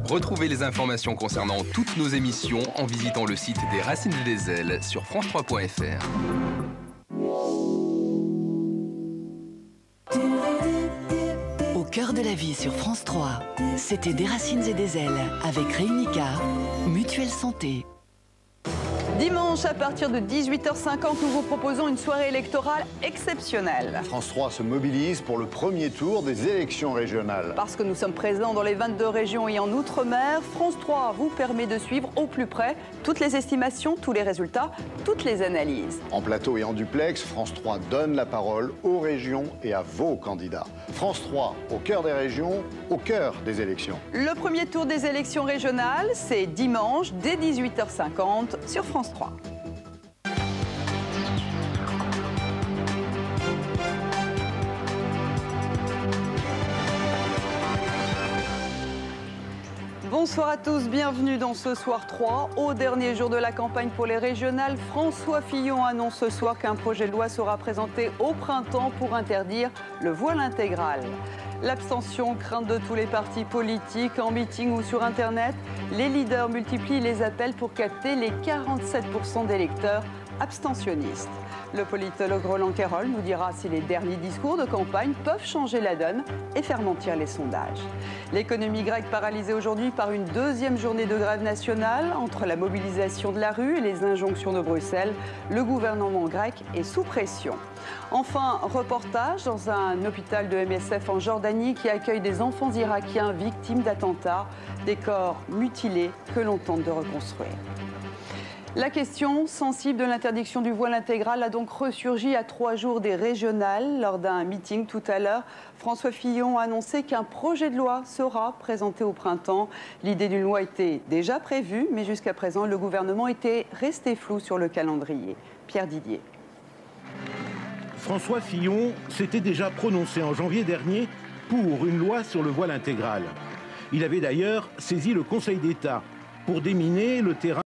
Retrouvez les informations concernant toutes nos émissions en visitant le site des Racines et des Ailes sur france3.fr. Au cœur de la vie sur France 3, c'était Des Racines et des Ailes avec Réunica, Mutuelle Santé. Dimanche, à partir de 18h50, nous vous proposons une soirée électorale exceptionnelle. France 3 se mobilise pour le premier tour des élections régionales. Parce que nous sommes présents dans les 22 régions et en Outre-mer, France 3 vous permet de suivre au plus près toutes les estimations, tous les résultats, toutes les analyses. En plateau et en duplex, France 3 donne la parole aux régions et à vos candidats. France 3, au cœur des régions, au cœur des élections. Le premier tour des élections régionales, c'est dimanche dès 18h50 sur France 3. Bonsoir à tous, bienvenue dans Ce Soir 3. Au dernier jour de la campagne pour les régionales, François Fillon annonce ce soir qu'un projet de loi sera présenté au printemps pour interdire le voile intégral. L'abstention, crainte de tous les partis politiques, en meeting ou sur Internet, les leaders multiplient les appels pour capter les 47% d'électeurs abstentionnistes. Le politologue Roland Querol nous dira si les derniers discours de campagne peuvent changer la donne et faire mentir les sondages. L'économie grecque paralysée aujourd'hui par une deuxième journée de grève nationale. Entre la mobilisation de la rue et les injonctions de Bruxelles, le gouvernement grec est sous pression. Enfin, reportage dans un hôpital de MSF en Jordanie qui accueille des enfants irakiens victimes d'attentats, des corps mutilés que l'on tente de reconstruire. La question sensible de l'interdiction du voile intégral a donc ressurgi à 3 jours des régionales. Lors d'un meeting tout à l'heure, François Fillon a annoncé qu'un projet de loi sera présenté au printemps. L'idée d'une loi était déjà prévue, mais jusqu'à présent, le gouvernement était resté flou sur le calendrier. Pierre Didier. François Fillon s'était déjà prononcé en janvier dernier pour une loi sur le voile intégral. Il avait d'ailleurs saisi le Conseil d'État pour déminer le terrain